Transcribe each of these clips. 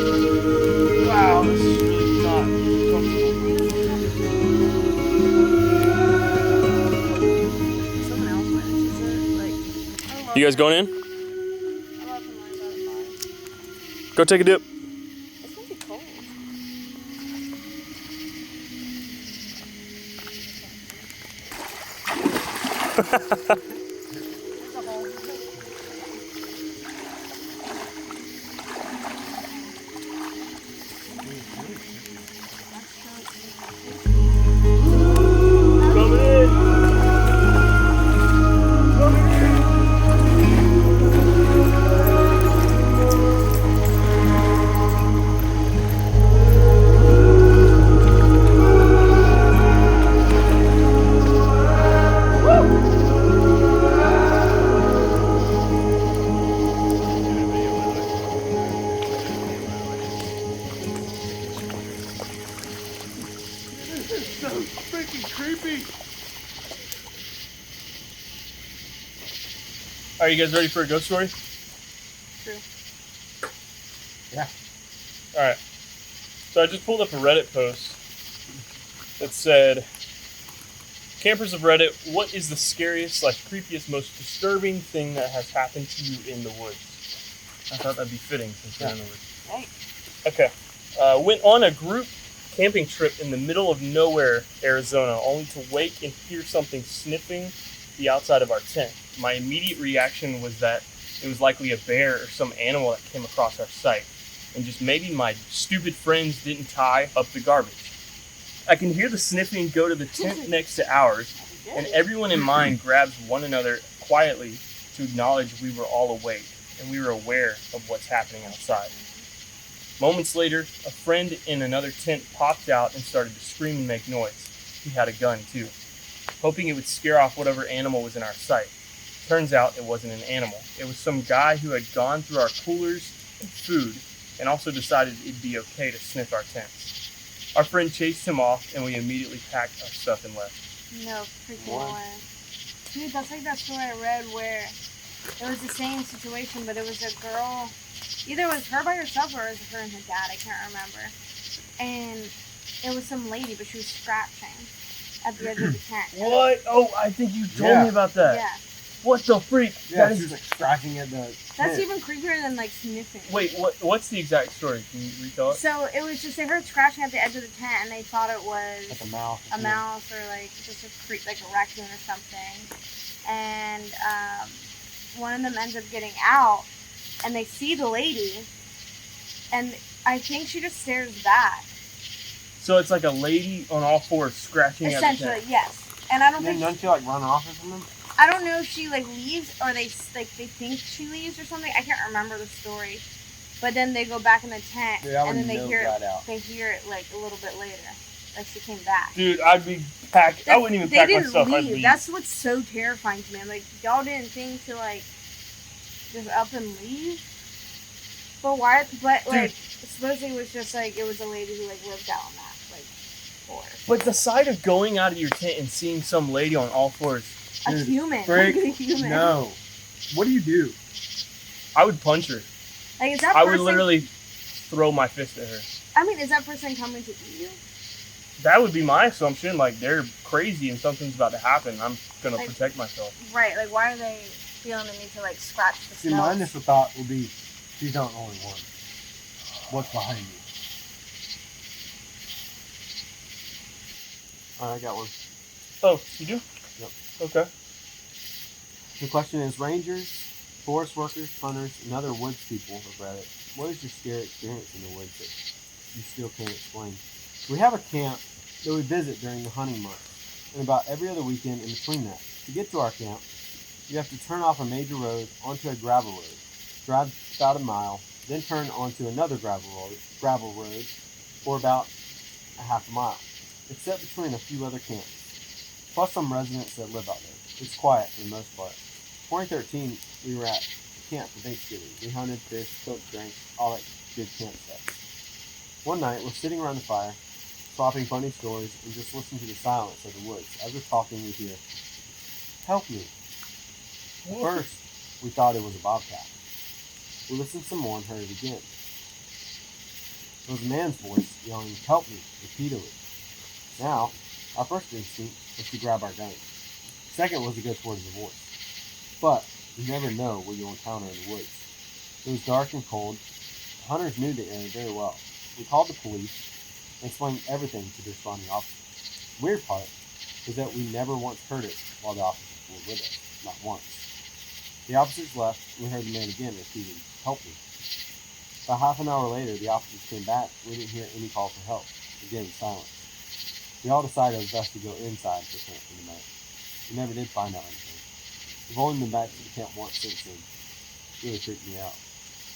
Wow, this is really not comfortable. Someone else witnesses it. Like, You guys going in? I love him like that. Go take a dip. It's gonna be cold. There's a hole. Coming in. Coming in. So freaking creepy. Are you guys ready for a ghost story? True. Yeah. Alright. So I just pulled up a Reddit post that said, campers of Reddit, what is the scariest, creepiest, most disturbing thing that has happened to you in the woods? I thought that'd be fitting since we're in the woods. Right. Okay. Went on a group camping trip in the middle of nowhere, Arizona, only to wake and hear something sniffing the outside of our tent. My immediate reaction was that it was likely a bear or some animal that came across our site, and just maybe my stupid friends didn't tie up the garbage. I can hear the sniffing go to the tent next to ours, and everyone in mind grabs one another quietly to acknowledge we were all awake and we were aware of what's happening outside. Moments later, a friend in another tent popped out and started to scream and make noise. He had a gun too, hoping it would scare off whatever animal was in our sight. Turns out it wasn't an animal. It was some guy who had gone through our coolers and food and also decided it'd be okay to sniff our tents. Our friend chased him off and we immediately packed our stuff and left. No freaking way. Dude, that's like that story I read where it was the same situation, but it was a girl. Either it was her by herself or it was her and her dad. I can't remember. And it was some lady, but she was scratching at the edge of the tent. What? Oh, I think you told me about that. Yeah. What the freak? Yeah, That she is... was scratching at the That's tent. even creepier than sniffing. Wait, what's the exact story? Can you retell it? So it was just they heard scratching at the edge of the tent and they thought it was Like a mouse. a mouse or just a raccoon or something. And one of them ends up getting out and they see the lady and I think she just stares back. So it's like a lady on all fours scratching at the Essentially, tent. yes. And I don't Then think don't you run off or something? I don't know if she leaves or they think she leaves or something. I can't remember the story. But then they go back in the tent Dude, I and then would they know hear that it. out. They hear it a little bit later. She came back. Dude, I'd be packed. I wouldn't even pack my stuff. I'd Leave. leave. That's what's so terrifying to me. I'm like, y'all didn't think to just up and leave. But why? But supposedly it was just it was a lady who lived out on that forest. But the sight of going out of your tent and seeing some lady on all fours, A Dude, human. frick, Look at a human. No. What do you do? I would punch her. Is that I person, would literally throw my fist at her. I mean, is that person coming to eat you? That would be my assumption. They're crazy and something's about to happen. I'm gonna protect myself. Right. Why are they feeling the need to scratch the See, my smells? initial thought would be, she's not the only one. What's behind you? Alright, I got one. Oh, you do? Yep. Okay. The question is, rangers, forest workers, hunters, and other woods people of Reddit, what is your scary experience in the woods that you still can't explain? We have a camp that we visit during the hunting months, and about every other weekend in between that. To get to our camp, you have to turn off a major road onto a gravel road, drive about a mile, then turn onto another gravel road for about a half a mile. It's set between a few other camps, plus some residents that live out there. It's quiet for the most part. 2013, we were at camp for Thanksgiving. We hunted, fished, cooked, drank, all that good camp stuff. One night, we're sitting around the fire, swapping funny stories, and just listening to the silence of the woods. As we're talking, we hear, "Help me. At first, we thought it was a bobcat. We listened some more and heard it again. It was a man's voice yelling, "Help me," repeatedly. Now, our first instinct was to grab our guns. Second was to go towards the voice. But you never know what you'll encounter in the woods. It was dark and cold. The hunters knew the area very well. We called the police and explained everything to the responding officers. The weird part was that we never once heard it while the officers were with us. Not once. The officers left, and we heard the man again repeating, "Help me." About half an hour later, the officers came back. We didn't hear any call for help. Again, silence. We all decided it was best to go inside for camp for the night. We never did find out anything. We've only been back to the camp once since then. It really freaked me out.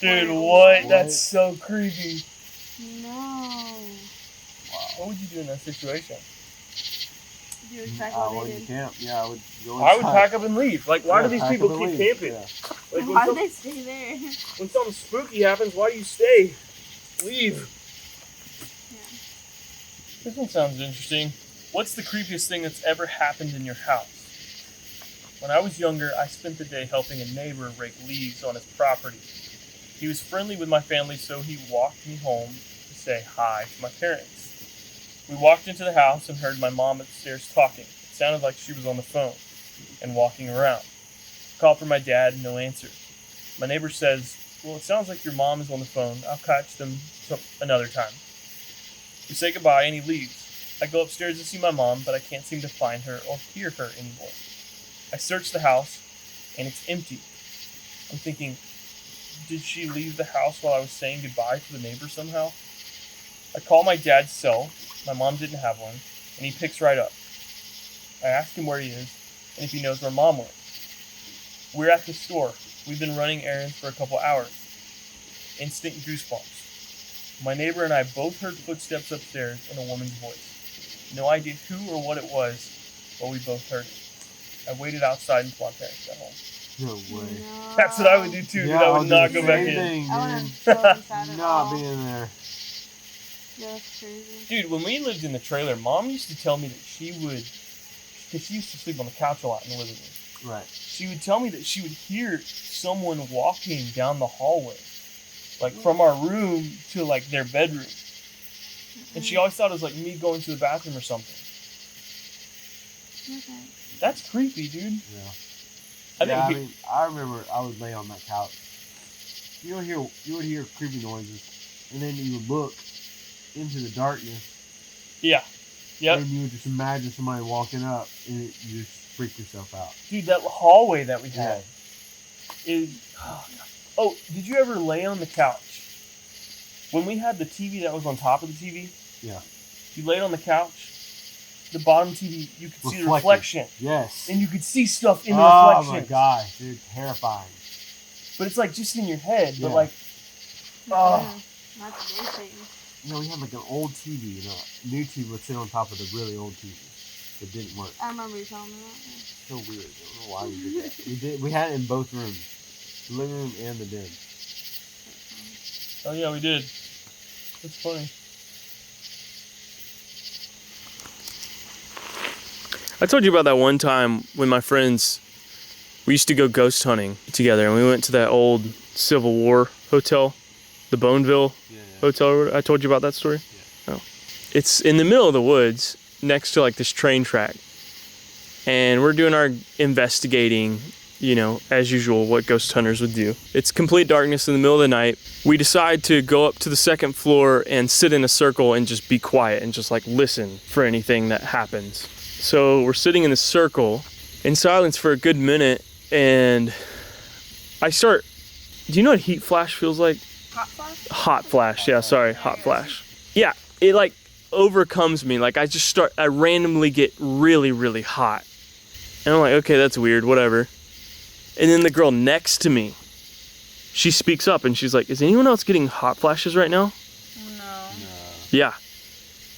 Dude, what? That's so creepy. No. Wow. What would you do in that situation? Do exactly I what would they in did. camp. Yeah, I would go inside. I would pack up and leave. Like, why Yeah, do these pack people up and keep leave. camping? Yeah. Like, Why do they stay there? when something spooky happens, why do you stay? Leave. Yeah. This one sounds interesting. What's the creepiest thing that's ever happened in your house? When I was younger, I spent the day helping a neighbor rake leaves on his property. He was friendly with my family, so he walked me home to say hi to my parents. We walked into the house and heard my mom upstairs talking. It sounded like she was on the phone and walking around. Called for my dad, no answer. My neighbor says, "Well, it sounds like your mom is on the phone. I'll catch them another time." We say goodbye and he leaves. I go upstairs to see my mom, but I can't seem to find her or hear her anymore. I search the house, and it's empty. I'm thinking, did she leave the house while I was saying goodbye to the neighbor somehow? I call my dad's cell. My mom didn't have one, and he picks right up. I ask him where he is, and if he knows where Mom went. We're at the store. We've been running errands for a couple hours. Instant goosebumps. My neighbor and I both heard footsteps upstairs and a woman's voice. No idea who or what it was, but we both heard it. I waited outside until my parents got home. No way. No. That's what I would do too, dude. I would not go back in. Thing, I wouldn't dude. go inside at Not all. being there. Yeah, that's crazy. Dude, when we lived in the trailer, Mom used to tell me that she would, because she used to sleep on the couch a lot in the living room. Right. She would tell me that she would hear someone walking down the hallway, like from our room to like their bedroom. And she always thought it was like me going to the bathroom or something. Okay. That's creepy, dude. Yeah. I think I remember I would lay on that couch. You would hear creepy noises, and then you would look into the darkness. yeah. Yep. And you would just imagine somebody walking up, and you just freak yourself out. Dude, that hallway that we had is... Oh, did you ever lay on the couch? When we had the TV that was on top of the TV? Yeah. You laid on the couch, the bottom TV, you could see the Reflective. reflection. Yes. And you could see stuff in the Oh reflection. my gosh, dude, terrifying. But it's like just in your head, but Yeah. like... Oh. Not today, Satan. You know, we had like an old TV, and a new TV would sit on top of the really old TV. It didn't work. I remember you telling me that. So weird. I don't know why we did that. We had it in both rooms, the living room and the den. Oh yeah, we did. That's funny. I told you about that one time when my friends, we used to go ghost hunting together, and we went to that old Civil War hotel, the Boneville hotel. I told you about that story? Yeah. Oh. It's in the middle of the woods next to like this train track. And we're doing our investigating, you know, as usual, what ghost hunters would do. It's complete darkness in the middle of the night. We decide to go up to the second floor and sit in a circle and just be quiet and just like listen for anything that happens. So we're sitting in the circle in silence for a good minute, and I start, do you know what heat flash feels like? Hot flash? Hot flash, yeah, sorry, hot flash. Yeah, it like overcomes me. Like I randomly get really, really hot. And I'm like, okay, that's weird, whatever. And then the girl next to me, she speaks up and she's like, is anyone else getting hot flashes right now? No. Yeah.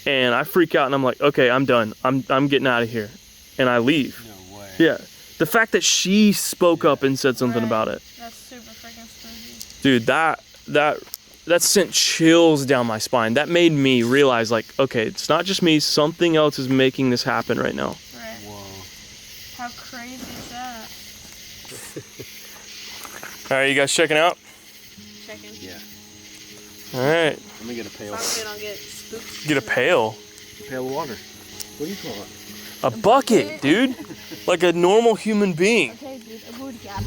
And I freak out and I'm like, okay, I'm done. I'm getting out of here. And I leave. No way. Yeah. The fact that she spoke up and said something about it. That's super freaking spooky. Dude, that sent chills down my spine. That made me realize, like, okay, it's not just me. Something else is making this happen right now. Right. Whoa. How crazy is that? All right, you guys checking out? Checking. Yeah. All right. Let me get a pail. So we don't get spooked. Get a pail. Pail of water. What do you call it? A bucket, dude. Like a normal human being. Okay, dude, a booty cap.